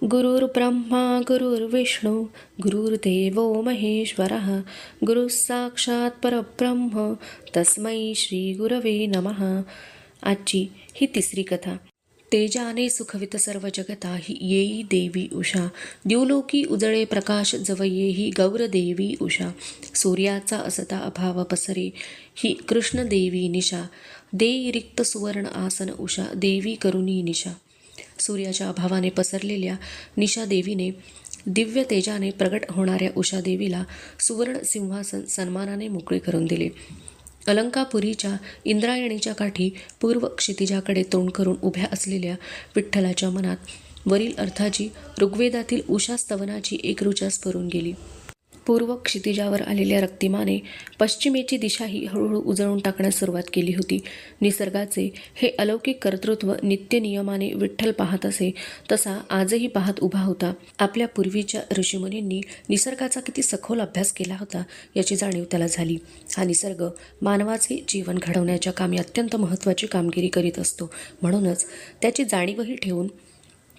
गुरुर्ब्रह्मा गुरुर्विष्णू गुरुर्देवो महेश्वरः गुरुः साक्षात परब्रह्म तस्मै श्री गुरवे नमः. आजची ही तिसरी कथा. तेजाने सुखवित सर्व जगता ही येई देवी उषा, द्युलोकी उजळे प्रकाश जव येही गौरदेवी उषा. सूर्याचा असता अभाव पसरे ही कृष्णदेवी निशा, देई रिक्त सुवर्ण आसन उषा देवी करुणी निशा. सूर्याच्या अभावाने पसरलेल्या निशा देवीने दिव्य तेजाने प्रगट होणाऱ्या उषा देवीला सुवर्ण सिंहासन सन्मानाने मोकळे करून दिले. अलंकापुरीच्या इंद्रायणीच्या काठी पूर्व क्षितिजाकडे तोंड करून उभ्या असलेल्या विठ्ठलाच्या मनात वरील अर्थाची ऋग्वेदातील उषा स्तवनाची एक ऋचा स्फुरून गेली. पूर्व क्षितिजावर आलेल्या रक्तिमाने पश्चिमेची दिशाही हळूहळू उजळून टाकण्यास सुरुवात केली होती. निसर्गाचे हे अलौकिक कर्तृत्व नित्य नियमाने विठ्ठल पाहत असे तसा आजही पाहत उभा होता. आपल्या पूर्वीच्या ऋषीमुनींनी निसर्गाचा किती सखोल अभ्यास केला होता याची जाणीव त्याला झाली. हा निसर्ग मानवाचे जीवन घडवण्याच्या कामी अत्यंत महत्त्वाची कामगिरी करीत असतो. म्हणूनच त्याची जाणीवही ठेवून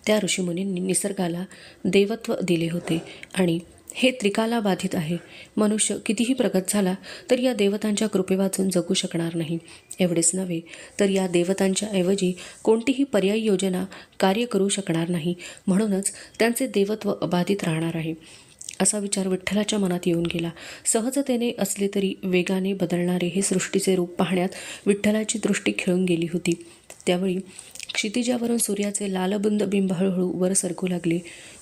त्या ऋषीमुनींनी निसर्गाला देवत्व दिले होते. आणि हे त्रिकाला बाधित आहे. मनुष्य कितीही प्रगत झाला तर या देवतांच्या कृपेवाचून जगू शकणार नाही. एवढेच नव्हे तर या देवतांच्या ऐवजी कोणतीही पर्यायी योजना कार्य करू शकणार नाही. म्हणूनच त्यांचे देवत्व अबाधित राहणार आहे असा विचार विठ्ठलाच्या मनात येऊन गेला. सहजतेने असले तरी वेगाने बदलणारे हे सृष्टीचे रूप पाहण्यात विठ्ठलाची दृष्टी खिळून गेली होती. त्यावेळी क्षितिजावरून सूर्याचे लालबुंद बिंब हळूहळू वर सरकू लागले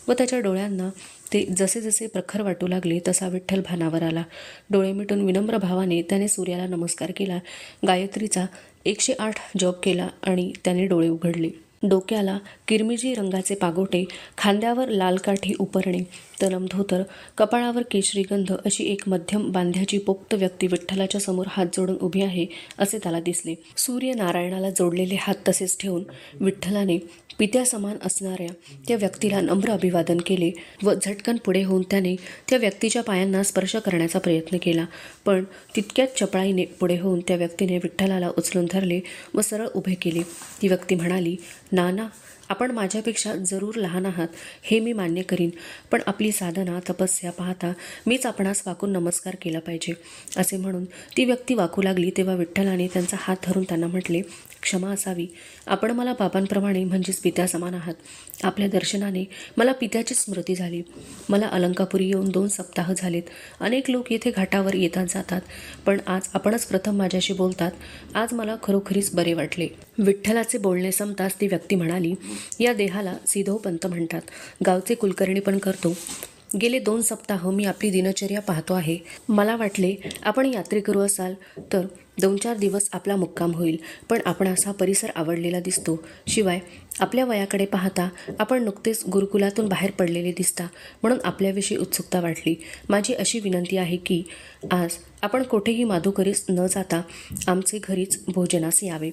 व त्याच्या डोळ्यांना ते जसे जसे प्रखर वाटू लागले तसा विठ्ठल भानावर आला. डोळे मिटून विनम्र भावाने त्याने सूर्याला नमस्कार केला. गायत्रीचा 108 जप केला आणि त्याने डोळे उघडले. डोक्याला किरमिजी रंगाचे पागोटे, खांद्यावर लालकाठी उपरणे, तलम धोतर, कपाळावर केशरी गंध अशी एक मध्यम बांध्याची पोक्त व्यक्ती विठ्ठलाच्या समोर हात जोडून उभी आहे असे त्याला दिसले. सूर्यनारायणाला जोडलेले हात तसेच ठेवून विठ्ठलाने पित्यासमान असणाऱ्या त्या व्यक्तीला नम्र अभिवादन केले व झटकन पुढे होऊन त्याने त्या व्यक्तीच्या पायांना स्पर्श करण्याचा प्रयत्न केला. पण तितक्याच चपळाईने पुढे होऊन त्या व्यक्तीने विठ्ठलाला उचलून धरले व सरळ उभे केले. ती व्यक्ती म्हणाली, नाना, आपण माझ्यापेक्षा जरूर लहान आहात हे मी मान्य करीन, पण आपली साधना तपस्या पाहता मीच आपणास वाकून नमस्कार केला पाहिजे. असे म्हणून ती व्यक्ती वाकू लागली तेव्हा विठ्ठलाने त्यांचा हात धरून त्यांना म्हटले, क्षमा असावी. आपण मला बाबांप्रमाणे म्हणजेच पित्या समान आहात. आपल्या दर्शनाने मला पित्याची स्मृती झाली. मला अलंकापुरी येऊन 2 सप्ताह झालेत. अनेक लोक येथे घाटावर येतात जातात, पण आज आपणच प्रथम माझ्याशी बोलतात. आज मला खरोखरीच बरे वाटले. विठ्ठलाचे बोलणे संपताच ती व्यक्ती म्हणाली, या देहाला सिधोपंत म्हणतात. गावचे कुलकर्णी पण करतो. गेले 2 सप्ताह मी आपली दिनचर्या पाहतो आहे. मला वाटले आपण यात्रेकरू असाल तर 2-4 दिवस आपला मुक्काम होईल, पण आपणास हा परिसर आवडलेला दिसतो. शिवाय आपल्या वयाकडे पाहता आपण नुकतेच गुरुकुलातून बाहेर पडलेले दिसता, म्हणून आपल्याविषयी उत्सुकता वाटली. माझी अशी विनंती आहे की आज आपण कोठेही माधुकरीस न जाता आमचे घरीच भोजनास यावे.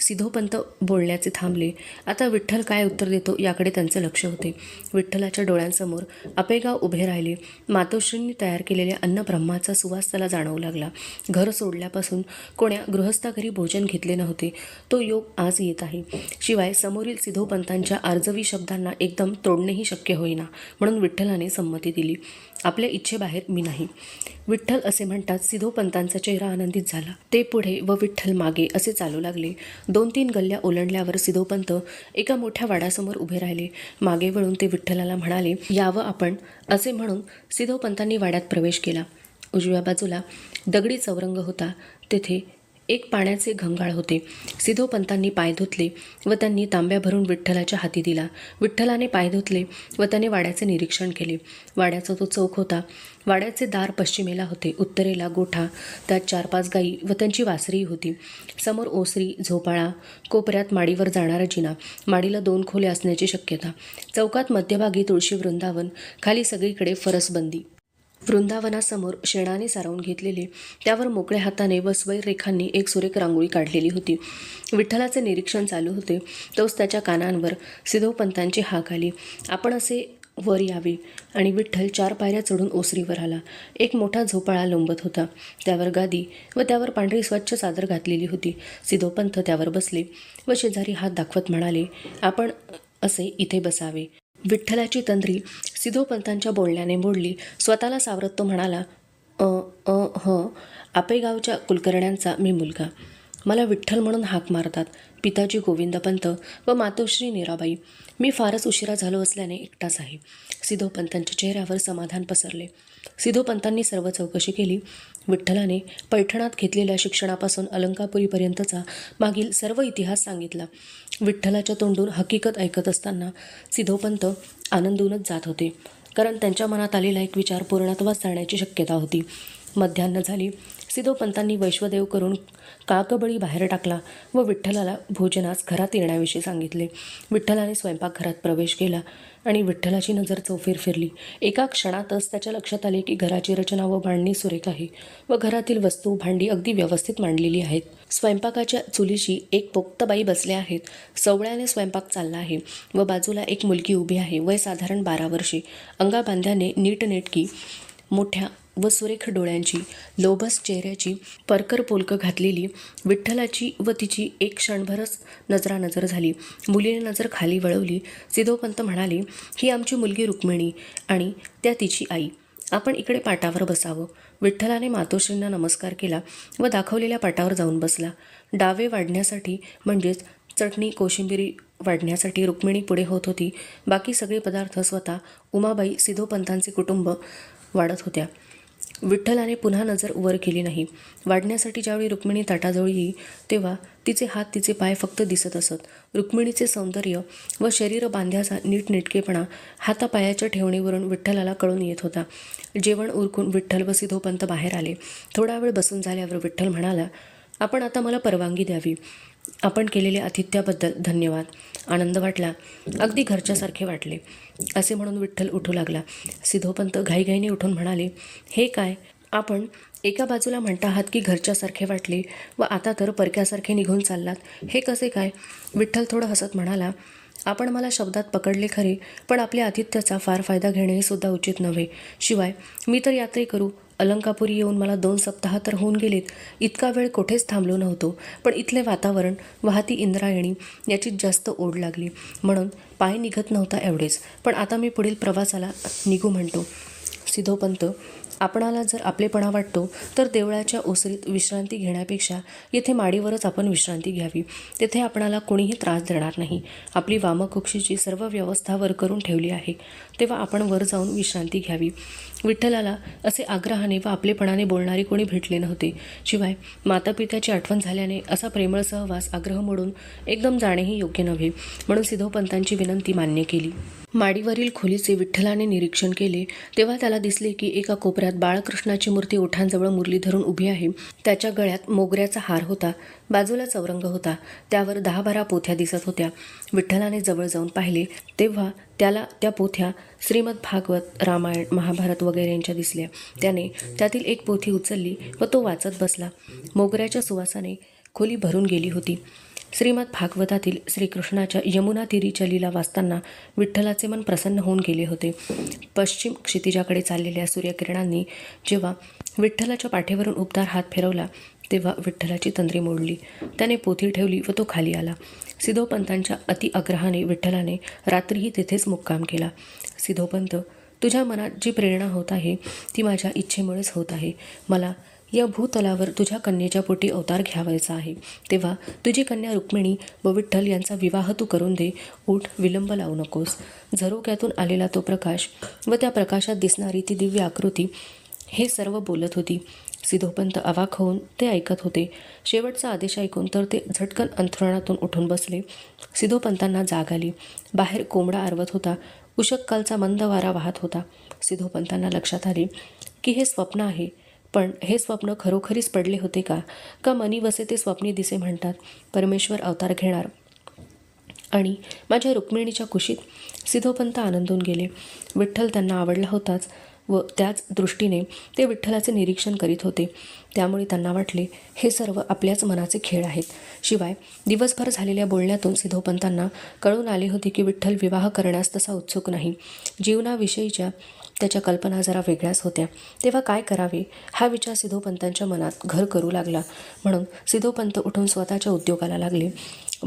सिधोपंत बोलण्याचे थांबले. आता विठ्ठल काय उत्तर देतो याकडे त्यांचे लक्ष होते. विठ्ठलाच्या डोळ्यांसमोर आपेगाव उभे राहिले. मातोश्रींनी तयार केलेल्या अन्नब्रह्माचा सुवास त्याला जाणवू लागला. घर सोडल्यापासून कोण्या गृहस्थाघरी भोजन घेतले नव्हते. तो योग आज येत आहे. शिवाय समोरील सिधोपंतांच्या आर्जवी शब्दांना एकदम तोडणेही शक्य होईना, म्हणून विठ्ठलाने संमती दिली. आपल्या इच्छेबाहेर मी नाही. विठ्ठल असे म्हणतात सिधोपंतांचा चेहरा आनंदित झाला. ते पुढे व विठ्ठल मागे असे चालू लागले. 2-3 गल्ल्या ओलांडल्यावर सिधोपंत एका मोठ्या वाड्यासमोर उभे राहिले. मागे वळून ते विठ्ठलाला म्हणाले, यावं आपण. असे म्हणून सिधोपंतांनी वाड्यात प्रवेश केला. उजव्या बाजूला दगडी चौरंग होता. तेथे एक पाण्याचे घंगाळ होते. सिधोपंतांनी पाय धुतले व त्यांनी तांब्या भरून विठ्ठलाच्या हाती दिला. विठ्ठलाने पाय धुतले व त्याने वाड्याचे निरीक्षण केले. वाड्याचा तो चौक होता. वाड्याचे दार पश्चिमेला होते. उत्तरेला गोठा, त्यात 4-5 गायी व त्यांची वासरीही होती. समोर ओसरी, झोपाळा, कोपऱ्यात माडीवर जाणारा जिना, माडीला 2 खोल्या असण्याची शक्यता. चौकात मध्यभागी तुळशी वृंदावन, खाली सगळीकडे फरसबंदी. वृंदावनासमोर शेणाने सारवून घेतलेले, त्यावर मोकळ्या हाताने व स्वैर रेखांनी एक सुरेख रांगोळी काढलेली होती. विठ्ठलाचे निरीक्षण चालू होते तोच त्याच्या कानांवर सिधोपंतांची हाक आली, आपण असे वर यावे. आणि विठ्ठल 4 पायऱ्या चढून ओसरीवर आला. एक मोठा झोपाळा लोंबत होता. त्यावर गादी व त्यावर पांढरी स्वच्छ चादर घातलेली होती. सिधोपंत त्यावर बसले व शेजारी हात दाखवत म्हणाले, आपण असे इथे बसावे. विठ्ठलाची तंद्री सिद्धोपंतांच्या बोलण्याने मोडली. स्वतःला सावरत तो म्हणाला, आपेगावच्या कुलकर्ण्यांचा मी मुलगा. मला विठ्ठल म्हणून हाक मारतात पिताजी गोविंदपंत व मातोश्री नीराबाई. मी फारच उशिरा झालो असल्याने एकटाच आहे. सिद्धोपंतांच्या चेहऱ्यावर समाधान पसरले. सिद्धोपंतांनी सर्व चौकशी केली. विठ्ठलाने पैठणात घेतलेल्या शिक्षणापासून अलंकापुरीपर्यंतचा मागील सर्व इतिहास सांगितला. विठ्ठलाच्या तोंडून हकीकत ऐकत असताना सिद्धोपंत आनंदूनच जात होते, कारण त्यांच्या मनात आलेला एक विचार पूर्णत्वास जाण्याची शक्यता होती. मध्यान्ह झाली. सिद्धोपंतांनी वैश्वदेव करून काकबळी बाहेर टाकला व विठ्ठलाला भोजनास घरात येण्याविषयी सांगितले. विठ्ठलाने स्वयंपाकघरात प्रवेश केला आणि विठ्ठलाची नजर चौफेर फिरली. एका क्षणातच त्याच्या लक्षात आले की घराची रचना व मांडणी सुरेख आहे व घरातील वस्तू भांडी अगदी व्यवस्थित मांडलेली आहेत. स्वयंपाकाच्या चुलीशी एक पोक्त बाई बसल्या आहेत. सवळ्याने स्वयंपाक चालला आहे व बाजूला एक मुलगी उभी आहे. वय साधारण 12 वर्षे. अंगाबांध्याने नीटनेटकी, मोठ्या व सुरेख डोळ्यांची, लोभस चेहऱ्याची, परकर पोलकं घातलेली विठ्ठलाची व तिची एक क्षणभरच नजरानजर झाली. मुलीने नजर खाली वळवली. सिद्धोपंत म्हणाले, ही आमची मुलगी रुक्मिणी आणि त्या तिची आई. आपण इकडे पाटावर बसावं. विठ्ठलाने मातोश्रींना नमस्कार केला व दाखवलेल्या पाटावर जाऊन बसला. डावे वाढण्यासाठी म्हणजेच चटणी कोशिंबिरी वाढण्यासाठी रुक्मिणी पुढे होत होती. बाकी सगळे पदार्थ स्वतः उमाबाई सिद्धोपंतांचे कुटुंब वाढत होत्या. विठ्ठलाने पुन्हा नजर वर केली नाही. वाढण्यासाठी ज्यावेळी रुक्मिणी ताटाजवळ येई तेव्हा तिचे हात तिचे पाय फक्त दिसत असत. रुक्मिणीचे सौंदर्य व शरीर बांध्याचा नीटनेटकेपणा हातापायाच्या ठेवणीवरून विठ्ठलाला कळून येत होता. जेवण उरकून विठ्ठल व सिद्धोपंत बाहेर आले. थोडा वेळ बसून झाल्यावर विठ्ठल म्हणाला, आपण आता मला परवानगी द्यावी. आपण केलेल्या आतिथ्याबद्दल धन्यवाद. आनंद वाटला, अगदी घरच्यासारखे वाटले. असे म्हणून विठ्ठल उठू लागला. सिद्धोपंत घाईघाईने उठून म्हणाले, हे काय, आपण एका बाजूला म्हणता आहात की घरच्यासारखे वाटले व आता तर परक्यासारखे निघून चाललात, हे कसे काय? विठ्ठल थोडं हसत म्हणाला, आपण मला शब्दात पकडले खरे, पण आपल्या आतिथ्याचा फार फायदा घेणे हे सुद्धा उचित नव्हे. शिवाय मी तर यात्रे करू. अलंकापुरी येऊन मला 2 सप्ताह तर होऊन गेलेत. इतका वेळ कुठेच थांबलो नव्हतो, पण इथले वातावरण, वाहती इंद्रायणी याची जास्त ओढ लागली म्हणून पाय निघत नव्हता एवढेच. पण आता मी पुढील प्रवासाला निघू म्हणतो. सिद्धोपंत, आपणाला जर आपलेपणा वाटतो तर देवळाच्या ओसरीत विश्रांती घेण्यापेक्षा येथे माडीवरच आपण विश्रांती घ्यावी. तेथे आपणाला कोणीही त्रास देणार नाही. आपली वामकुक्षीची सर्व व्यवस्था वर करून ठेवली आहे, तेव्हा आपण वर जाऊन विश्रांती घ्यावी. विठ्ठलाला असे आग्रहाने व आपलेपणाने बोलणारे कोणी भेटले नव्हते. शिवाय मातापित्याची आठवण झाल्याने असा प्रेमळ सहवास आग्रह मोडून एकदम जाणेही योग्य नव्हे, म्हणून सिद्धोपंतांची विनंती मान्य केली. माडीवरील खोलीचे विठ्ठलाने निरीक्षण केले तेव्हा त्याला दिसले की एका कोपऱ्यात बाळकृष्णाची मूर्ती ओठांजवळ मुरली धरून उभी आहे. त्याच्या गळ्यात मोगऱ्याचा हार होता. बाजूला चौरंग होता. त्यावर 10-12 पोथ्या दिसत होत्या. विठ्ठलाने जवळ जाऊन पाहिले तेव्हा त्याला त्या पोथ्या श्रीमद भागवत, रामायण, महाभारत वगैरेंच्या दिसल्या. त्याने त्यातील एक पोथी उचलली व तो वाचत बसला. मोगऱ्याच्या सुवासाने खोली भरून गेली होती. श्रीमद भागवतातील श्रीकृष्णाच्या यमुना तीरीच्या लीला वाचताना विठ्ठलाचे मन प्रसन्न होऊन गेले होते. पश्चिम क्षितिजाकडे चाललेल्या सूर्यकिरणांनी जेव्हा विठ्ठलाच्या पाठीवरून उबदार हात फिरवला तेव्हा विठ्ठलाची तंद्री मोडली. त्याने पोथी ठेवली व तो खाली आला. सिद्धोपंतांच्या अति आग्रहाने विठ्ठलाने रात्रीही तेथेच मुक्काम केला. सिद्धोपंत, तुझ्या मनात जी प्रेरणा होत आहे ती माझ्या इच्छेमुळेच होत आहे. मला या भूतलावर तुझ्या कन्येच्या पोटी अवतार घ्यावायचा आहे. तेव्हा तुझी कन्या रुक्मिणी व विठ्ठल यांचा विवाह तू करून दे. उठ, विलंब लावू नकोस. झरोक्यातून आलेला तो प्रकाश व त्या प्रकाशात दिसणारी ती दिव्य आकृती हे सर्व बोलत होती. सिद्धोपंत अवाक होऊन ते ऐकत होते. शेवटचा आदेश ऐकून तर ते झटकन अंथरुणातून उठून बसले. सिद्धोपंतांना जाग आली. बाहेर कोंबडा आरवत होता. उषक्कालचा मंद वारा वाहत होता. सिद्धोपंतांना लक्षात आले की हे स्वप्न आहे. पण हे स्वप्न खरोखरीच पडले होते का मनी वसे ते स्वप्नी दिसे म्हणतात. परमेश्वर अवतार घेणार आणि माझ्या रुक्मिणीच्या कुशीत. सिद्धोपंत आनंदून गेले. विठ्ठल त्यांना आवडला होताच व त्याच दृष्टीने ते विठ्ठलाचे निरीक्षण करीत होते. त्यामुळे त्यांना वाटले हे सर्व आपल्याच मनाचे खेळ आहेत. शिवाय दिवसभर झालेल्या बोलण्यातून सिद्धोपंतांना कळून आले होते की विठ्ठल विवाह करण्यास तसा उत्सुक नाही. जीवनाविषयीच्या त्याच्या कल्पना जरा वेगळ्याच होत्या. तेव्हा काय करावे हा विचार सिद्धोपंतांच्या मनात घर करू लागला. म्हणून सिद्धोपंत उठून स्वतःच्या उद्योगाला लागले.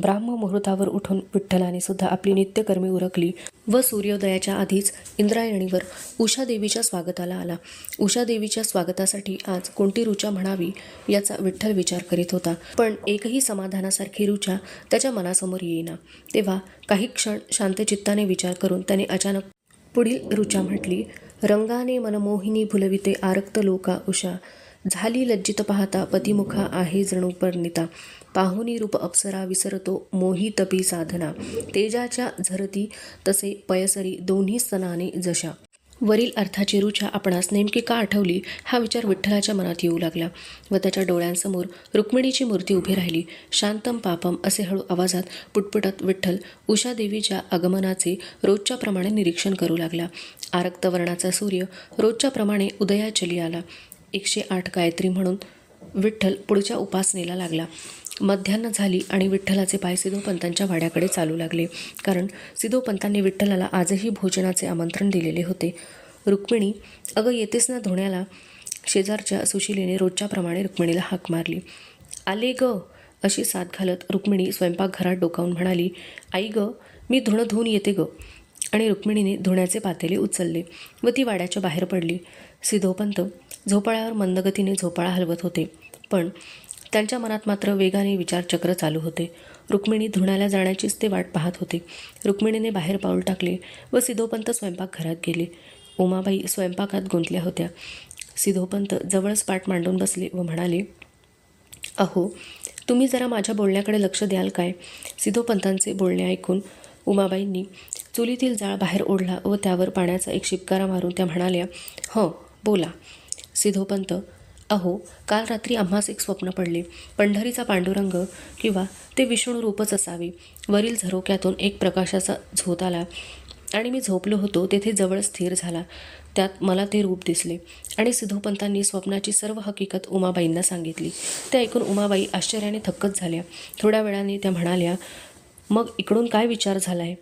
ब्राह्ममुहूर्तावर उठून विठ्ठलाने सुद्धा आपली नित्यकर्मी उरकली व सूर्योदयाच्या आधीच इंद्रायणीवर उषादेवीच्या स्वागताला आला. उषादेवीच्या स्वागतासाठी आज कोणती ऋचा म्हणावी याचा विठ्ठल विचार करीत होता, पण एकही समाधानासारखी ऋचा त्याच्या मनासमोर येईना. तेव्हा काही क्षण शांतचित्ताने विचार करून त्याने अचानक पुढील ऋचा म्हटली. रंगाने मनमोहिनी फुलविते आरक्त लोका उषा, झाली लज्जित पाहता पतिमुखा आहे जणू परिणिता, पाहुनी रूप अप्सरा विसरतो मोही तपी साधना, तेजाच्या झरती तसे पयसरी दोन्ही स्तनाने जशा. वरील अर्थाची ऋचा आपणास नेमकी का आठवली हा विचार विठ्ठलाच्या मनात येऊ लागला व त्याच्या डोळ्यांसमोर रुक्मिणीची मूर्ती उभी राहिली. शांतम पापम असे हळू आवाजात पुटपुटत विठ्ठल उषादेवीच्या आगमनाचे रोजच्या प्रमाणे निरीक्षण करू लागला. आरक्त वर्णाचा सूर्य रोजच्या प्रमाणे उदयाचली आला. 108 गायत्री म्हणून विठ्ठल पुढच्या उपासनेला लागला. मध्यान्ह झाली आणि विठ्ठलाचे पाय सिद्धोपंतांच्या वाड्याकडे चालू लागले, कारण सिद्धोपंतांनी विठ्ठलाला आजही भोजनाचे आमंत्रण दिलेले होते. रुक्मिणी, अगं येतेस ना धुण्याला? शेजारच्या सुशिलेने रोजच्याप्रमाणे रुक्मिणीला हाक मारली. आले ग, अशी साथ घालत रुक्मिणी स्वयंपाकघरात डोकावून म्हणाली. आई ग, मी धुणं धुवून येते ग. आणि रुक्मिणीने धुण्याचे पातेले उचलले व ती वाड्याच्या बाहेर पडली. सिद्धोपंत झोपाळ्यावर मंदगतीने झोपाळा हलवत होते, पण त्यांच्या मनात मात्र वेगाने विचारचक्र चालू होते. रुक्मिणी धुण्याला जाण्याचीच ते वाट पाहत होते. रुक्मिणीने बाहेर पाऊल टाकले व सिद्धोपंत स्वयंपाकघरात गेले. उमाबाई स्वयंपाकात गुंतल्या होत्या. सिद्धोपंत जवळच पाठ मांडून बसले व म्हणाले. अहो, तुम्ही जरा माझ्या बोलण्याकडे लक्ष द्याल काय? सिद्धोपंतांचे बोलणे ऐकून उमाबाईंनी चुलीतील जाळ बाहेर ओढला व त्यावर पाण्याचा एक शिपकारा मारून त्या म्हणाल्या. हो, बोला. सिद्धोपंत, अहो, काल रात्री आम्हास एक स्वप्न पडले. पंढरीचा पांडुरंग किंवा ते विष्णू रूपच असावे. वरील झरोक्यातून एक प्रकाशाचा झोत आला आणि मी झोपलो होतो तेथे जवळ स्थिर झाला. त्यात मला ते रूप दिसले आणि सिद्धोपंतांनी स्वप्नाची सर्व हकीकत उमाबाईंना सांगितली. ते ऐकून उमाबाई आश्चर्याने थक्कच झाल्या. थोड्या वेळाने त्या म्हणाल्या. मग इकडून काय विचार झालाय?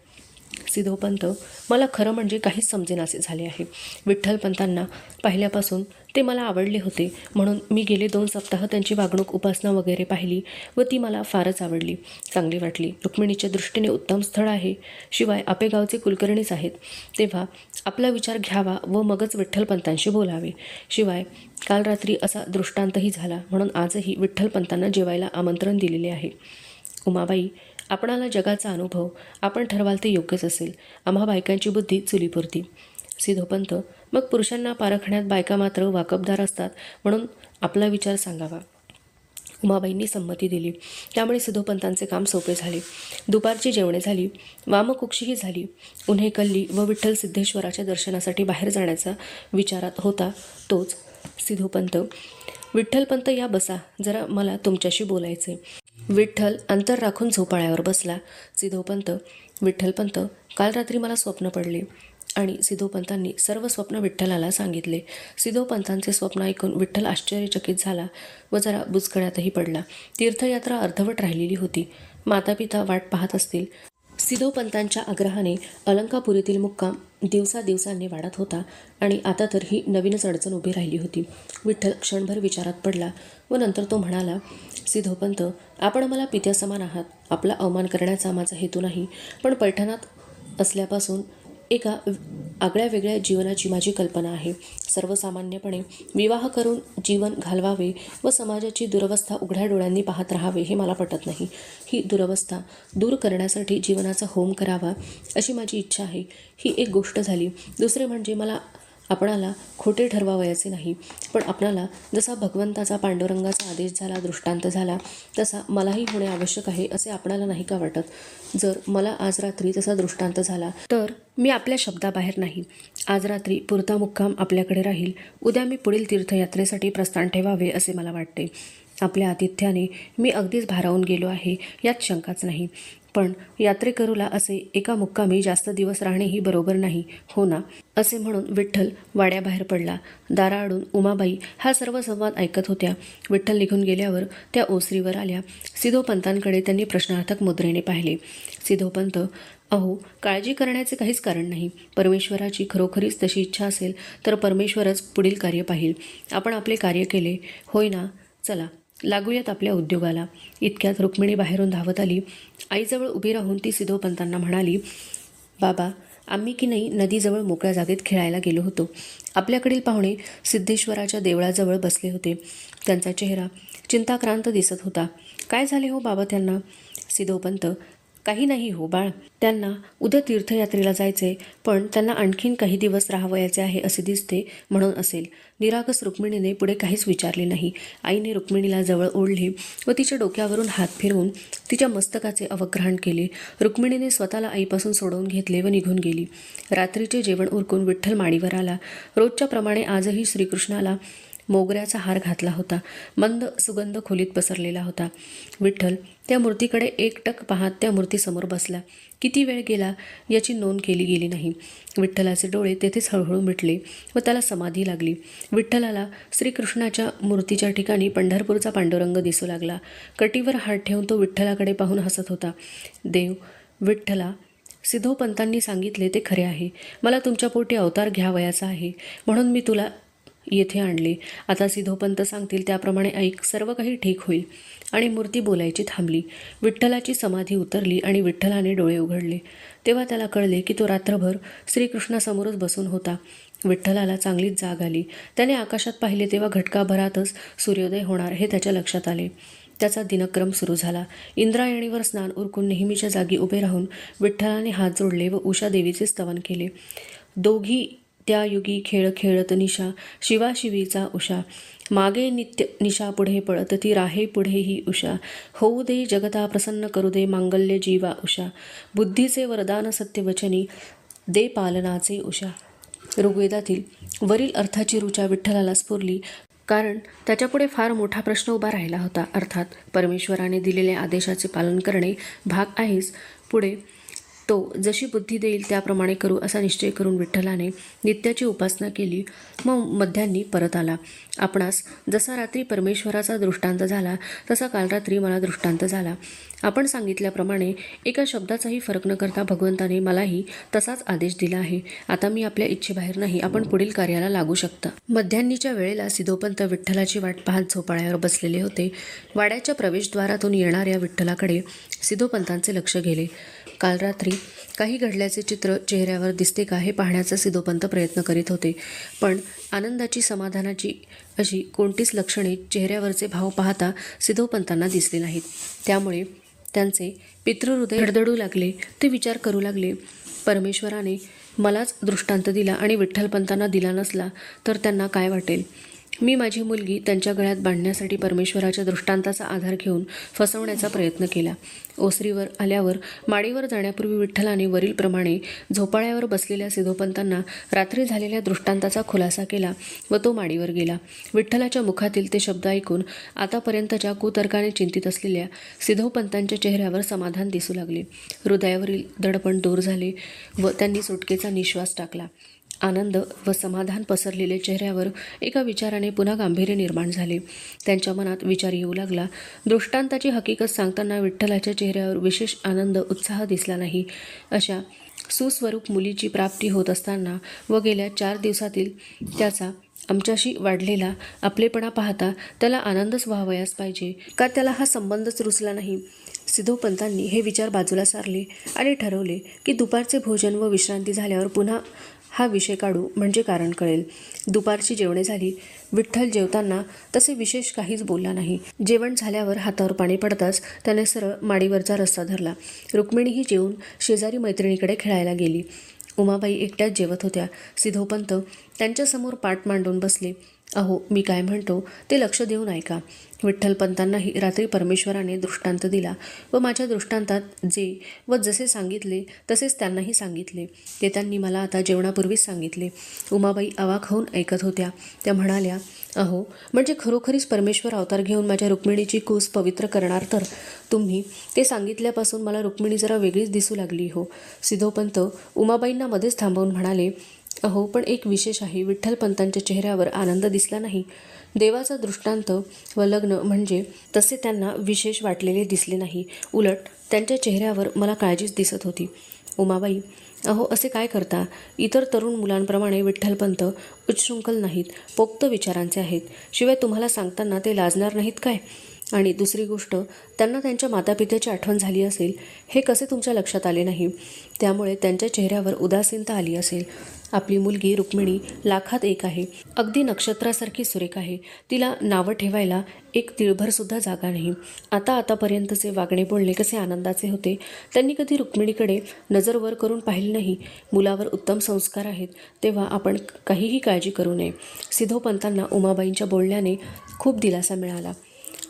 सिद्धोपंत, मला खरं म्हणजे काहीच समजेनासे झाले आहे. विठ्ठलपंतांना पाहिल्यापासून ते मला आवडले होते, म्हणून मी गेले 2 सप्ताह त्यांची वागणूक, उपासना वगैरे पाहिली व ती मला फारच आवडली, चांगली वाटली. रुक्मिणीच्या दृष्टीने उत्तम स्थळ आहे, शिवाय आपेगावचे कुलकर्णीच आहेत. तेव्हा आपला विचार घ्यावा व मगच विठ्ठलपंतांशी बोलावे. शिवाय काल रात्री असा दृष्टांतही झाला, म्हणून आजही विठ्ठलपंतांना जेवायला आमंत्रण दिलेले आहे. उमाबाई, आपणाला जगाचा अनुभव, आपण ठरवाल ते योग्यच असेल. आम्हा बायकांची बुद्धी चुलीपुरती. सिद्धोपंत, मग पुरुषांना पारखण्यात बायका मात्र वाकबदार असतात, म्हणून आपला विचार सांगावा. उमाबाईंनी संमती दिली. त्यामुळे सिद्धोपंतांचे काम सोपे झाले. दुपारची जेवणे झाली, वामकुक्षीही झाली. उन्हे कल्ली व विठ्ठल सिद्धेश्वराच्या दर्शनासाठी बाहेर जाण्याचा विचारात होता तोच सिद्धोपंत. विठ्ठलपंत, या बसा, जरा मला तुमच्याशी बोलायचे. विठ्ठल अंतर राखून झोपाळ्यावर बसला. सिद्धोपंत, विठ्ठलपंत, काल रात्री मला स्वप्न पडले. आणि सिद्धोपंतांनी सर्व स्वप्न विठ्ठलाला सांगितले. सिद्धोपंतांचे स्वप्न ऐकून विठ्ठल आश्चर्यचकित झाला व जरा बुचकळ्यातही पडला. तीर्थयात्रा अर्धवट राहिलेली होती. मातापिता वाट पाहत असतील. सिद्धोपंतांच्या आग्रहाने अलंकापुरीतील मुक्काम दिवसांनी वाढत होता आणि आता तर ही नवीनच अडचण उभी राहिली होती. विठ्ठल क्षणभर विचारात पडला व नंतर तो म्हणाला. सिद्धोपंत, आपण मला पित्यासमान आहात. आपला अवमान करण्याचा माझा हेतू नाही, पण पैठणात असल्यापासून एका आगळ्या वेगळ्या जीवनाची माझी कल्पना आहे. सर्वसामान्यपणे विवाह करून जीवन घालवावे व समाजाची दुरवस्था उघड्या डोळ्यांनी पाहत राहावे हे मला पटत नाही. ही दुरवस्था दूर करण्यासाठी जीवनाचा होम करावा अशी माझी इच्छा आहे. ही एक गोष्ट झाली. दुसरे म्हणजे मला आपणाला खोटे ठरवावयाचे नाही, पण आपणाला जसा भगवंताचा पांडुरंगाचा आदेश झाला, दृष्टांत झाला, तसा मलाही होणे आवश्यक आहे असे आपणाला नाही का वाटत? जर मला आज रात्री तसा दृष्टांत झाला तर मी आपल्या शब्दाबाहेर नाही. आज रात्री पुरता मुक्काम आपल्याकडे राहील. उद्या मी पुढील तीर्थयात्रेसाठी प्रस्थान ठेवावे असे मला वाटते. आपल्या आतिथ्याने मी अगदीच भारावून गेलो आहे, यात शंकाच नाही. पण यात्रेकरूला असे एका मुक्कामी जास्त दिवस राहणेही बरोबर नाही, हो ना? असे म्हणून विठ्ठल वाड्याबाहेर पडला. दाराआडून उमाबाई हा सर्व संवाद ऐकत होत्या. विठ्ठल निघून गेल्यावर त्या ओसरीवर आल्या. सिद्धोपंतांकडे त्यांनी प्रश्नार्थक मुद्रेने पाहिले. सिद्धोपंत, अहो, काळजी करण्याचे काहीच कारण नाही. परमेश्वराची खरोखरीच तशी इच्छा असेल तर परमेश्वरच पुढील कार्य पाहील. आपण आपले कार्य केले, होय ना? चला लागूयात आपल्या उद्योगाला. इतक्यात रुक्मिणी बाहेरून धावत आली आईजवळ उभी राहून ती सिद्धोपंतांना म्हणाली, बाबा, आम्ही की नाही नदीजवळ मोकळ्या जागेत खेळायला गेलो होतो. आपल्याकडील पाहुणे सिद्धेश्वराच्या देवळाजवळ बसले होते. त्यांचा चेहरा चिंताक्रांत दिसत होता. काय झाले हो बाबा त्यांना? सिद्धोपंत, काही नाही हो बाळ, त्यांना उद्या तीर्थयात्रेला जायचे, पण त्यांना आणखीन काही दिवस राहावयाचे आहे असे दिसते, म्हणून असेल. निरागस रुक्मिणीने पुढे काहीच विचारले नाही. आईने रुक्मिणीला जवळ ओढले व तिच्या डोक्यावरून हात फिरवून तिच्या मस्तकाचे अवग्रहण केले. रुक्मिणीने स्वतःला आईपासून सोडवून घेतले व निघून गेली. रात्रीचे जेवण उरकून विठ्ठल माडीवर आला. रोजच्या प्रमाणे आजही श्रीकृष्णाला मोगऱ्याचा हार घातला होता. मंद सुगंध खोलीत पसरलेला होता. विठ्ठल त्या मूर्तीकडे एकटक पाहत त्या मूर्तीसमोर बसला. किती वेळ गेला याची नोंद केली गेली नाही. विठ्ठलाचे डोळे तेथेच हळूहळू मिटले व त्याला समाधी लागली. विठ्ठलाला श्रीकृष्णाच्या मूर्तीच्या ठिकाणी पंढरपूरचा पांडुरंग दिसू लागला. कटीवर हात ठेवून तो विठ्ठलाकडे पाहून हसत होता. देव, विठ्ठला, सिद्धोपंतांनी सांगितले ते खरे आहे. मला तुमच्या पोटी अवतार घ्यावयाचा आहे, म्हणून मी तुला येथे आणले. आता सिद्धोपंत सांगतील त्याप्रमाणे ऐक, सर्व काही ठीक होईल. आणि मूर्ती बोलायची थांबली. विठ्ठलाची समाधी उतरली आणि विठ्ठलाने डोळे उघडले. तेव्हा त्याला कळले की तो रात्रभर श्रीकृष्णासमोरच बसून होता. विठ्ठलाला चांगलीच जाग आली. त्याने आकाशात पाहिले तेव्हा घटकाभरातच सूर्योदय होणार हे त्याच्या लक्षात आले. त्याचा दिनक्रम सुरू झाला. इंद्रायणीवर स्नान उरकून नेहमीच्या जागी उभे राहून विठ्ठलाने हात जोडले व उषादेवीचे स्तवन केले. दोघी त्या युगी खेळ खेळत निशा, शिवाशिवीचा उषा. मागे नित्य निशा पुढे पळत ती राहे पुढे ही उषा. होऊ दे जगता प्रसन्न करू दे मांगल्य जीवा उषा. बुद्धीचे वरदान सत्यवचनी दे पालनाचे उषा. ऋग्वेदातील वरील अर्थाची ऋचा विठ्ठलाला स्फुरली, कारण त्याच्यापुढे फार मोठा प्रश्न उभा राहिला होता. अर्थात परमेश्वराने दिलेल्या आदेशाचे पालन करणे भाग आहेच. पुढे तो जशी बुद्धी देईल त्याप्रमाणे करू असा निश्चय करून विठ्ठलाने नित्याची उपासना केली. मग मध्यान्ही परत आला. आपणास जसा रात्री परमेश्वराचा दृष्टांत झाला तसा काल रात्री मला दृष्टांत झाला. आपण सांगितल्याप्रमाणे एका शब्दाचाही फरक न करता भगवंताने मलाही तसाच आदेश दिला आहे. आता मी आपल्या इच्छेबाहेर नाही, आपण पुढील कार्याला लागू शकता. मध्यान्हीच्या वेळेला सिद्धोपंत विठ्ठलाची वाट पाहत झोपाळ्यावर बसलेले होते. वाड्याच्या प्रवेशद्वारातून येणाऱ्या विठ्ठलाकडे सिद्धोपंतांचे लक्ष गेले. काल रात्री काही घडल्याचे चित्र चेहऱ्यावर दिसते का हे पाहण्याचा सिद्धोपंत प्रयत्न करीत होते, पण आनंदाची, समाधानाची अशी कोणतीच लक्षणे चेहऱ्यावरचे भाव पाहता सिद्धोपंतांना दिसले नाहीत. त्यामुळे त्यांचे पितृहृदय धडधडू लागले. ते विचार करू लागले, परमेश्वराने मलाच दृष्टांत दिला आणि विठ्ठलपंतांना दिला नसला तर त्यांना काय वाटेल. मी माझी मुलगी त्यांच्या गळ्यात बांधण्यासाठी परमेश्वराच्या दृष्टांताचा आधार घेऊन फसवण्याचा प्रयत्न केला. ओसरीवर आल्यावर माडीवर जाण्यापूर्वी विठ्ठलाने वरीलप्रमाणे झोपाळ्यावर बसलेल्या सिद्धोपंतांना रात्री झालेल्या दृष्टांताचा खुलासा केला व तो माडीवर गेला. विठ्ठलाच्या मुखातील ते शब्द ऐकून आतापर्यंतच्या कुतर्काने चिंतित असलेल्या सिद्धोपंतांच्या चेहऱ्यावर समाधान दिसू लागले. हृदयावरील दडपण दूर झाले व त्यांनी सुटकेचा निश्वास टाकला. आनंद व समाधान पसरलेले चेहऱ्यावर एका विचाराने पुन्हा गांभीर्य निर्माण झाले. त्यांच्या मनात विचार येऊ लागला. दृष्टांताची हकीकत सांगताना विठ्ठलाच्या चेहऱ्यावर विशेष आनंद, उत्साह दिसला नाही. अशा सुस्वरूप मुलीची प्राप्ती होत असताना व गेल्या 4 दिवसातील त्याचा आमच्याशी वाढलेला आपलेपणा पाहता त्याला आनंदच व्हावयास पाहिजे का, त्याला हा संबंधच रुचला नाही. सिद्धोपंतांनी हे विचार बाजूला सारले आणि ठरवले की दुपारचे भोजन व विश्रांती झाल्यावर पुन्हा हा विषय काढू, म्हणजे कारण कळेल. दुपारची जेवणे झाली. विठ्ठल जेवताना तसे विशेष काहीच बोलला नाही. जेवण झाल्यावर हातावर पाणी पडताच त्याने सरळ माडीवरचा रस्ता धरला. रुक्मिणीही जेवून शेजारी मैत्रिणीकडे खेळायला गेली. उमाबाई एकट्याच जेवत होत्या. सिद्धोपंत त्यांच्यासमोर पाट मांडून बसले. अहो, मी काय म्हणतो ते लक्ष देऊन ऐका. विठ्ठलपंतांनाही रात्री परमेश्वराने दृष्टांत दिला व माझ्या दृष्टांतात जे व जसे सांगितले तसेच त्यांनाही सांगितले. ते त्यांनी मला आता जेवणापूर्वीच सांगितले. उमाबाई अवाक होऊन ऐकत होत्या. त्या म्हणाल्या, अहो, म्हणजे खरोखरीच परमेश्वर अवतार घेऊन माझ्या रुक्मिणीची कूस पवित्र करणार तर? तुम्ही ते सांगितल्यापासून मला रुक्मिणी जरा वेगळीच दिसू लागली हो. सिद्धोपंत उमाबाईंना मध्येच थांबवून म्हणाले, अहो, पण एक विशेष आहे. विठ्ठलपंतांच्या चेहऱ्यावर आनंद दिसला नाही. देवाचा दृष्टांत व लग्न म्हणजे तसे त्यांना विशेष वाटलेले दिसले नाही. उलट त्यांच्या चेहऱ्यावर मला काळजीच दिसत होती. उमाबाई, अहो, असे काय करता? इतर तरुण मुलांप्रमाणे विठ्ठलपंत उच्छृंखल नाहीत, पोक्त विचारांचे आहेत. शिवाय तुम्हाला सांगताना ते लाजणार नाहीत काय? आणि दुसरी गोष्ट, त्यांना त्यांच्या मातापित्याची आठवण झाली असेल, हे कसे तुमच्या लक्षात आले नाही? त्यामुळे त्यांच्या चेहऱ्यावर उदासीनता आली असेल. आपली मुलगी रुक्मिणी लाखात एक आहे, अगदी नक्षत्रासारखी सुरेख आहे. तिला नावं ठेवायला एक तिळभरसुद्धा जागा नाही. आतापर्यंतचे वागणे बोलणे कसे आनंदाचे होते. त्यांनी कधी रुक्मिणीकडे नजर वर करून पाहिले नाही. मुलावर उत्तम संस्कार आहेत, तेव्हा आपण काहीही काळजी करू नये. सिद्धोपंतांना उमाबाईंच्या बोलण्याने खूप दिलासा मिळाला.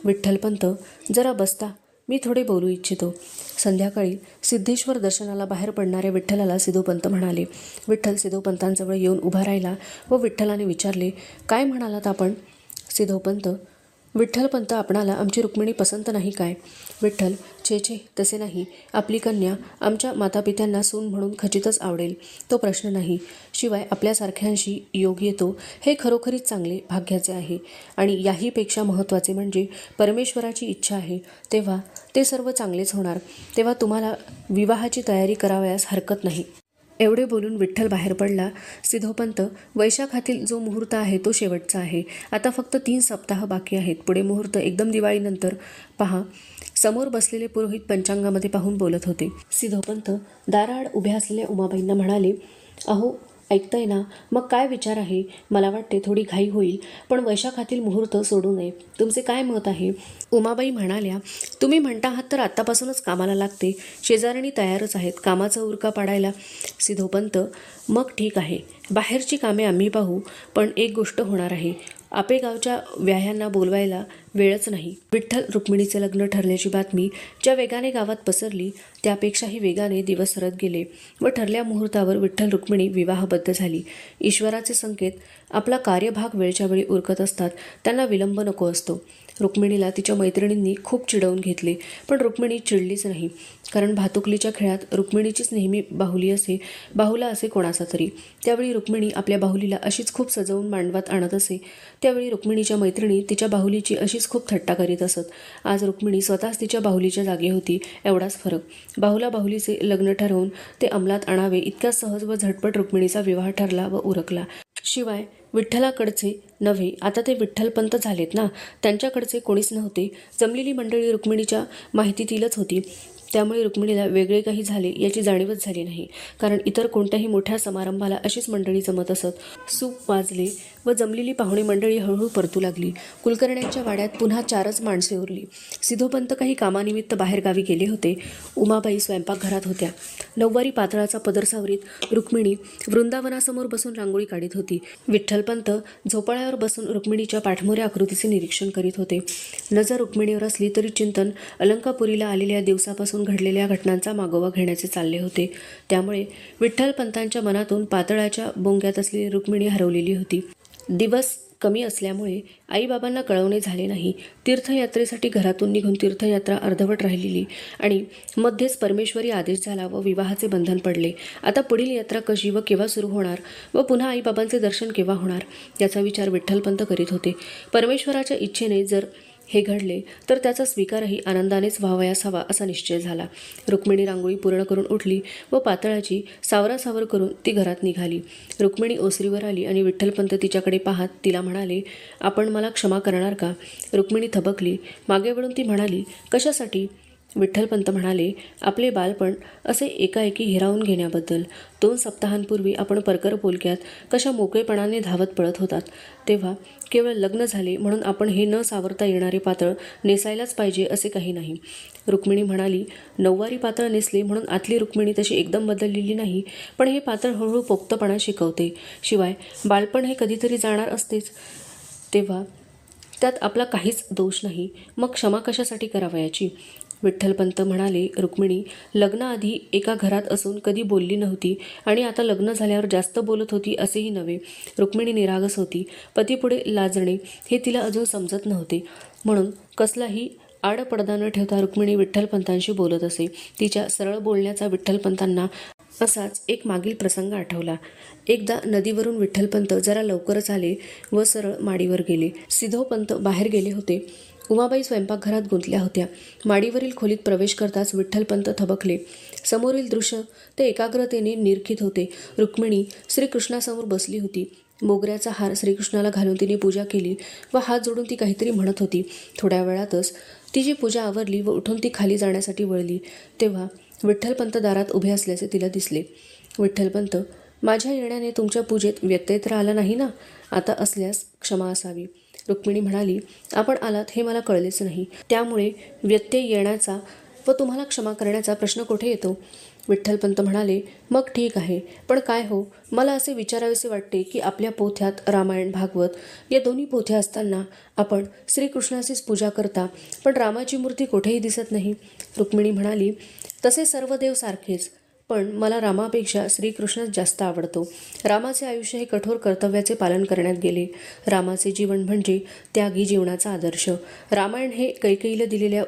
विठ्ठलपंत, जरा बसता, मी थोडे बोलू इच्छितो. संध्याकाळी सिद्धेश्वर दर्शनाला बाहेर पडणाऱ्या विठ्ठलाला सिद्धोपंत म्हणाले. विठ्ठल सिद्धोपंतांजवळ येऊन उभा राहिला व विठ्ठलाने विचारले, काय म्हणालात आपण? सिद्धोपंत, विठ्ठलपंत, आपणाला आमची रुक्मिणी पसंत नाही काय? विठ्ठल, छे छे, तसे नाही. आपली कन्या आमच्या मातापित्यांना सून म्हणून खचितच आवडेल, तो प्रश्न नाही. शिवाय आपल्यासारख्यांशी योग येतो हे खरोखरीच चांगले भाग्याचे आहे. आणि याहीपेक्षा महत्त्वाचे म्हणजे परमेश्वराची इच्छा आहे, तेव्हा ते सर्व चांगलेच होणार. तेव्हा तुम्हाला विवाहाची तयारी करावयास हरकत नाही. एवढे बोलून विठ्ठल बाहेर पडला. सिद्धोपंत, वैशाखातील जो मुहूर्त आहे तो शेवटचा आहे. आता फक्त 3 सप्ताह बाकी आहेत. पुढे मुहूर्त एकदम दिवाळीनंतर पहा. समोर बसलेले पुरोहित पंचांगामध्ये पाहून बोलत होते. सिद्धोपंत दाराआड उभ्या असलेल्या उमाबाईंना म्हणाले, अहो, ऐकताय ना? मग काय विचार आहे? मला वाटते थोडी घाई होईल, पण वैशाखातील मुहूर्त सोडू नये. तुमचे काय मत आहे? उमाबाई म्हणाल्या, तुम्ही म्हणता आहात तर आत्तापासूनच कामाला लागते. शेजारणी तयारच आहेत कामाचा उरका पाडायला. सिद्धोपंत, मग ठीक आहे, बाहेरची कामे आम्ही पाहू, पण एक गोष्ट होणार आहे. आपेगावच्या व्याह्यांना बोलवायला वेळच नाही. विठ्ठल रुक्मिणीचे लग्न ठरल्याची बातमी ज्या वेगाने गावात पसरली त्यापेक्षाही वेगाने दिवस सरत गेले व ठरल्या मुहूर्तावर विठ्ठल रुक्मिणी विवाहबद्ध झाली. ईश्वराचे संकेत आपला कार्यभाग वेळच्या वेळी उरकत असतात, त्यांना विलंब नको असतो. रुक्मिणीला तिच्या मैत्रिणींनी खूप चिडवून घेतले, पण रुक्मिणी चिडलीच नाही. कारण भातुकलीच्या खेळात रुक्मिणीचीच नेहमी बाहुला असे कोणाचा तरी. त्यावेळी रुक्मिणी आपल्या बाहुलीला अशीच खूप सजवून मांडवात आणत असे. त्यावेळी रुक्मिणीच्या मैत्रिणी तिच्या बाहुलीची अशीच खूप थट्टा करीत असत. आज रुक्मिणी स्वतःच तिच्या बाहुलीच्या जागी होती, एवढाच फरक. बाहुलीचे लग्न ठरवून ते अंमलात आणावे इतक्या सहज व झटपट रुक्मिणीचा विवाह ठरला व उरकला. शिवाय विठ्ठलाकडचे नव्हे, आता ते विठ्ठलपंत झालेत ना, त्यांच्याकडचे कोणीच नव्हते. जमलेली मंडळी रुक्मिणीच्या माहितीतीलच होती. त्यामुळे रुक्मिणीला वेगळे काही झाले याची जाणीवच झाली नाही. कारण इतर कोणत्याही मोठ्या समारंभाला अशीच मंडळी जमत असत. सूप वाजले व जमलेली पाहुणे मंडळी हळूहळू परतू लागली. कुलकर्ण्यांच्या वाड्यात पुन्हा 4च माणसे उरली. सिद्धोपंत काही कामानिमित्त बाहेरगावी गेले होते. उमाबाई स्वयंपाकघरात होत्या. नऊवारी पातळाचा पदर सावरीत रुक्मिणी वृंदावनासमोर बसून रांगोळी काढीत होती. विठ्ठलपंत झोपाळ्यावर बसून रुक्मिणीच्या पाठमोऱ्या आकृतीचे निरीक्षण करीत होते. नजर रुक्मिणीवर असली तरी चिंतन अलंकापुरीला आलेल्या दिवसापासून घडलेल्या घटनांचा मागोवा घेण्याचे चालले होते. त्यामुळे विठ्ठलपंतांच्या मनातून पातळाच्या बोंग्यात असलेली रुक्मिणी हरवलेली होती. दिवस कमी असल्यामुळे आईबाबांना कळवणे झाले नाही. तीर्थयात्रेसाठी घरातून निघून तीर्थयात्रा अर्धवट राहिलेली आणि मध्येच परमेश्वरी आदेश झाला व विवाहाचे बंधन पडले. आता पुढील यात्रा कशी व केव्हा सुरू होणार व पुन्हा आईबाबांचे दर्शन केव्हा होणार याचा विचार विठ्ठलपंत करीत होते. परमेश्वराच्या इच्छेने जर हे घडले तर त्याचा स्वीकारही आनंदानेच व्हावयास हवा असा निश्चय झाला. रुक्मिणी रांगोळी पूर्ण करून उठली व पातळाची सावरासावर करून ती घरात निघाली. रुक्मिणी ओसरीवर आली आणि विठ्ठलपंत तिच्याकडे पाहत तिला म्हणाले, आपण मला क्षमा करणार का? रुक्मिणी थबकली. मागे वळून ती म्हणाली, कशासाठी? विठ्ठलपंत म्हणाले, आपले बालपण असे एकाएकी हिरावून घेण्याबद्दल. 2 सप्ताहांपूर्वी आपण परकर पोलक्यात कशा मोकळेपणाने धावत पळत होतात, तेव्हा केवळ लग्न झाले म्हणून आपण हे न सावरता येणारे पातळ नेसायलाच पाहिजे असे काही नाही. रुक्मिणी म्हणाली, नऊवारी पातळ नेसले म्हणून आतली रुक्मिणी तशी एकदम बदललेली नाही, पण हे पातळ हळूहळू पोक्तपणा शिकवते. शिवाय बालपण हे कधीतरी जाणार असतेच, तेव्हा त्यात आपला काहीच दोष नाही. मग क्षमा कशासाठी करावयाची? विठ्ठलपंत म्हणाले, रुक्मिणी लग्नाआधी एका घरात असून कधी बोलली नव्हती आणि आता लग्न झाल्यावर जास्त बोलत होती असेही नव्हे. रुक्मिणी निरागस होती. पतीपुढे लाजणे हे तिला अजून समजत नव्हते. म्हणून कसलाही आडपडदा न ठेवता रुक्मिणी विठ्ठलपंतांशी बोलत असे. तिच्या सरळ बोलण्याचा विठ्ठलपंतांना असाच एक मागील प्रसंग आठवला. एकदा नदीवरून विठ्ठलपंत जरा लवकरच आले व सरळ माडीवर गेले. सिद्धोपंत बाहेर गेले होते. उमाबाई स्वयंपाकघरात गुंतल्या होत्या. माडीवरील खोलीत प्रवेश करताच विठ्ठलपंत थबकले. समोरील दृश्य ते एकाग्रतेने निरखित होते. रुक्मिणी श्रीकृष्णासमोर बसली होती. मोगऱ्याचा हार श्रीकृष्णाला घालून तिने पूजा केली व हात जोडून ती काहीतरी म्हणत होती. थोड्या वेळातच तिची पूजा आवरली व उठून ती खाली जाण्यासाठी वळली तेव्हा विठ्ठलपंत दारात उभे असल्याचे तिला दिसले. विठ्ठलपंत, माझ्या येण्याने तुमच्या पूजेत व्यत्यय तर आला नाही ना? आता असल्यास क्षमा असावी. रुक्मिणी म्हणाली, आपण आलात हे मला कळलेच नाही, त्यामुळे व्यत्यय येण्याचा व तुम्हाला क्षमा करण्याचा प्रश्न कुठे येतो? विठ्ठलपंत म्हणाले, मग ठीक आहे, पण काय हो, मला असे विचारावेसे वाटते की आपल्या पोथ्यात रामायण भागवत या दोन्ही पोथ्या असताना आपण श्रीकृष्णाचीच पूजा करता, पण रामाची मूर्ती कुठेही दिसत नाही. रुक्मिणी म्हणाली, तसे सर्व देव सारखेच, पण मला रामापेक्षा श्रीकृष्णच जास्त आवडतो. रामाचे आयुष्य हे कठोर कर्तव्याचे पालन करण्यात गेले. रामाचे जीवन म्हणजे त्यागी जीवनाचा आदर्श. रामायण हे कैकेयीला दिलेल्या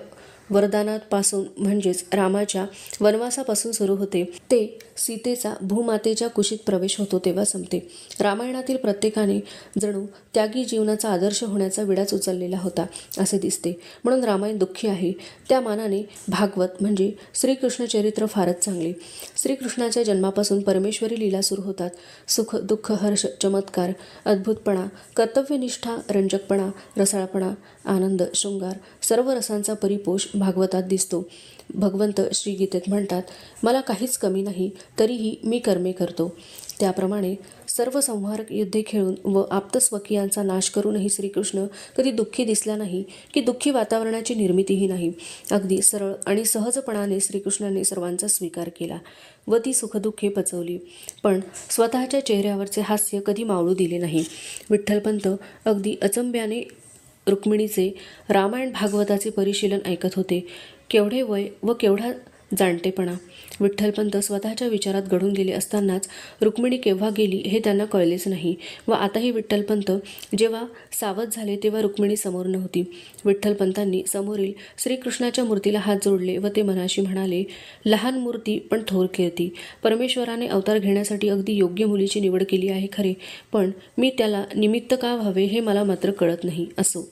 वरदानापासून म्हणजेच रामाच्या वनवासापासून सुरू होते, ते सीतेचा भूमातेच्या कुशीत प्रवेश होतो तेव्हा संपते. रामायणातील प्रत्येकाने जणू त्यागी जीवनाचा आदर्श होण्याचा विडाच उचललेला होता असे दिसते. म्हणून रामायण दुःखी आहे. त्या मानाने भागवत म्हणजे श्रीकृष्ण चरित्र फारच चांगले. श्रीकृष्णाच्या जन्मापासून परमेश्वरी लीला सुरू होतात. सुख, दुःख, हर्ष, चमत्कार, अद्भुतपणा, कर्तव्यनिष्ठा, रंजकपणा, रसाळपणा, आनंद, शृंगार, सर्व रसांचा परिपोष भागवतात दिसतो. भगवंत श्रीगीतेत म्हणतात, मला काहीच कमी नाही, तरीही मी कर्मे करतो. त्याप्रमाणे सर्व संहारक युद्धे खेळून व आप्तस्वकीयांचा नाश करूनही श्रीकृष्ण कधी दुःखी दिसला नाही की दुःखी वातावरणाची निर्मितीही नाही. अगदी सरळ आणि सहजपणाने श्रीकृष्णाने सर्वांचा स्वीकार केला व ती सुखदुःखे पचवली, पण स्वतःच्या चेहऱ्यावरचे हास्य कधी मावळू दिले नाही. विठ्ठलपंत अगदी अचंब्याने रुक्मिणीचे रामायण भागवताचे परिशीलन ऐकत होते. केवढे वय व केवढा जाणतेपणा! विठ्ठलपंत स्वतःच्या विचारात गढून गेले असतानाच रुक्मिणी केव्हा गेली हे त्यांना कळलेच नाही व आताही विठ्ठलपंत जेव्हा सावध झाले तेव्हा रुक्मिणी समोर नव्हती. विठ्ठलपंतांनी समोरील श्रीकृष्णाच्या मूर्तीला हात जोडले व ते मनाशी म्हणाले, लहान मूर्ती पण थोर कीर्ती. परमेश्वराने अवतार घेण्यासाठी अगदी योग्य मुलीची निवड केली आहे खरे, पण मी त्याला निमित्त का व्हावे हे मला मात्र कळत नाही. असो.